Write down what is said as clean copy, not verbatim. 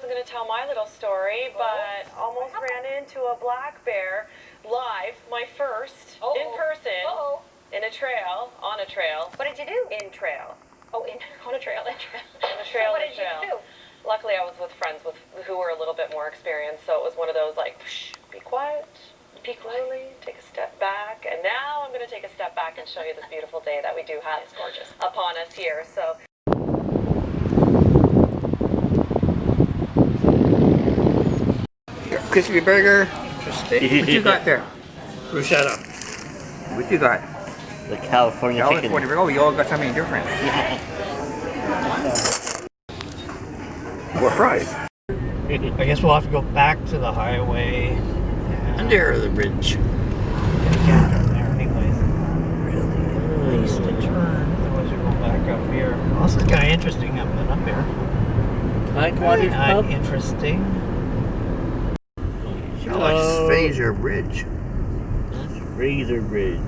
wasn't going to tell my little story, but almost ran into a black bear live, my first, in person, in a trail, on a trail. What did you do? In trail. Oh, on a trail, On a trail, So what did you do? Luckily, I was with friends who were a little bit more experienced, so it was one of those like, psh, be quiet, be slowly, take a step back, and now I'm going to take a step back and show you this beautiful day that we do have. It's gorgeous upon us here. So. Crispy burger. What you got there? Bruschetta. What you got? The California chicken. Oh, you all got something different. What fries? I guess we'll have to go back to the highway. Under the bridge. You can't turn there anyways. Really? At least a turn. Otherwise you're going back up here. Well, this is kind of interesting. I've been up here. Tidewater's Pub? Interesting. Oh, it's Fraser Bridge. That's Fraser Bridge.